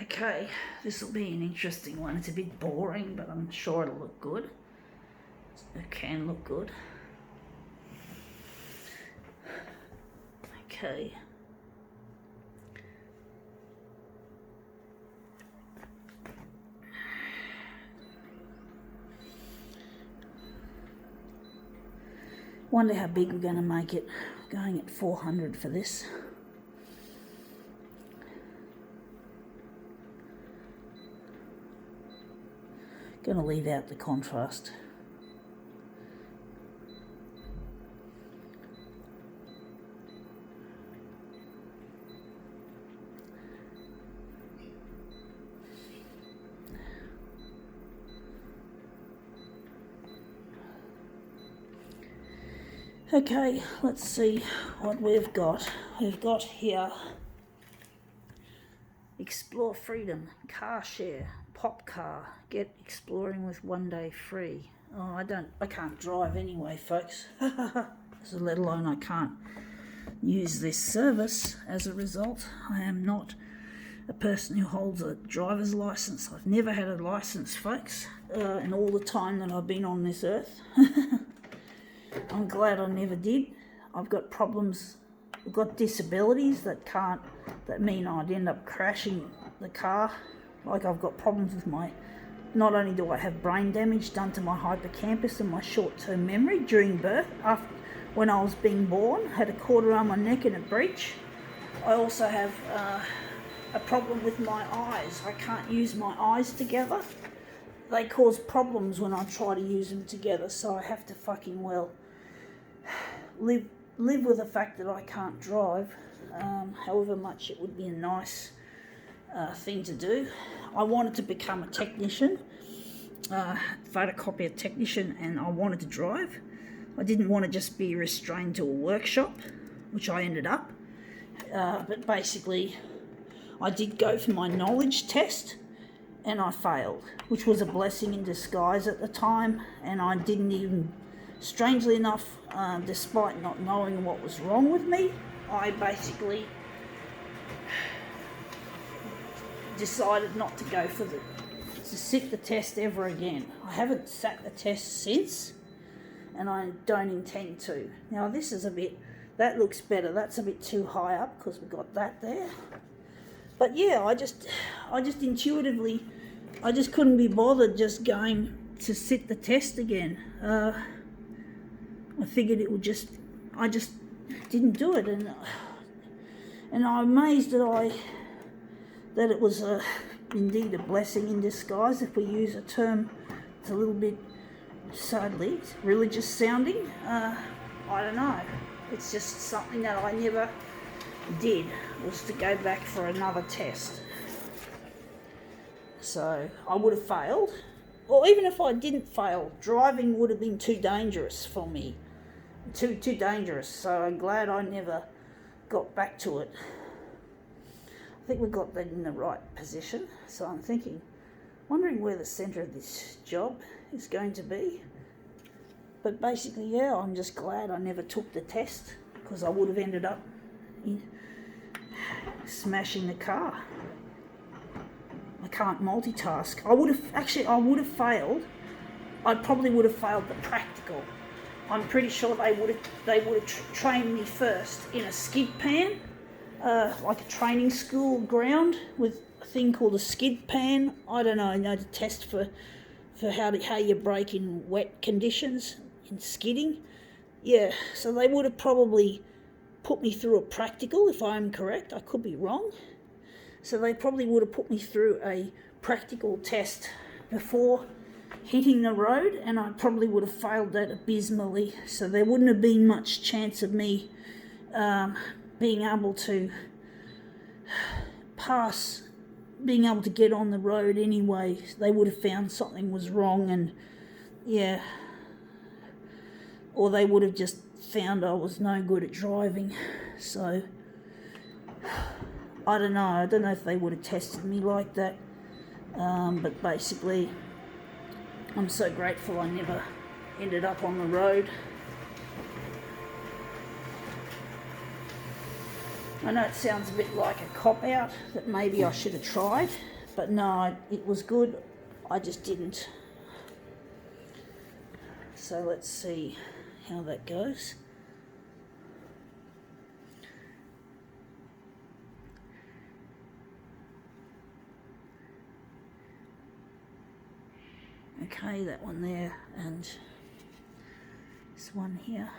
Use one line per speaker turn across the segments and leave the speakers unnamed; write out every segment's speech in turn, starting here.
Okay, this will be an interesting one. It's a bit boring, but I'm sure it'll look good. It can look good. Okay. Wonder how big we're going to make it. Going at 400 for this. Going to leave out the contrast. Okay, let's see what we've got. We've got here Explore Freedom, Car Share, Pop Car, get exploring with 1 day free. Oh, I can't drive anyway, folks. So let alone I can't use this service. As a result, I am not a person who holds a driver's license. I've never had a license, folks, in all the time that I've been on this earth. I'm glad I never did. I've got problems. I've got disabilities that mean I'd end up crashing the car. Like I've got problems with not only do I have brain damage done to my hippocampus and my short-term memory during birth, when I was being born, had a cord around my neck and a breech. I also have a problem with my eyes. I can't use my eyes together. They cause problems when I try to use them together, so I have to fucking live with the fact that I can't drive, however much it would be a nice thing to do. I wanted to become a technician, photocopier technician, and I wanted to drive. I didn't want to just be restrained to a workshop, which I ended up, but basically I did go for my knowledge test and I failed, which was a blessing in disguise at the time, and I didn't even, strangely enough, despite not knowing what was wrong with me, I basically decided not to sit the test ever again. I haven't sat the test since, and I don't intend to. Now this is that looks better. That's a bit too high up because we've got that there. But yeah, I just intuitively, I just couldn't be bothered just going to sit the test again. I figured I just didn't do it, and I'm amazed that it was indeed a blessing in disguise, if we use a term that's a little bit, sadly, religious sounding. I don't know. It's just something that I never did, was to go back for another test. So I would have failed, or even if I didn't fail, driving would have been too dangerous for me. Too dangerous, so I'm glad I never got back to it. I think we got that in the right position, so I'm wondering where the centre of this job is going to be. But basically, yeah, I'm just glad I never took the test, because I would have ended up smashing the car. I can't multitask. I would have failed. I probably would have failed the practical. I'm pretty sure they would have trained me first in a skid pan, like a training school ground with a thing called a skid pan. I don't know, to test for how you brake in wet conditions in skidding. Yeah, so they would have probably put me through a practical, if I'm correct. I could be wrong. So they probably would have put me through a practical test before hitting the road, and I probably would have failed that abysmally. So there wouldn't have been much chance of me being able to get on the road anyway. They would have found something was wrong, and yeah, or they would have just found I was no good at driving. So I don't know. I don't know if they would have tested me like that. But basically, I'm so grateful I never ended up on the road. I know it sounds a bit like a cop-out that maybe I should have tried, but no, it was good. I just didn't. So let's see how that goes. Okay, that one there, and this one here.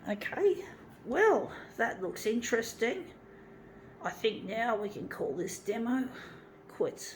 Okay, well, that looks interesting. I think now we can call this demo quits.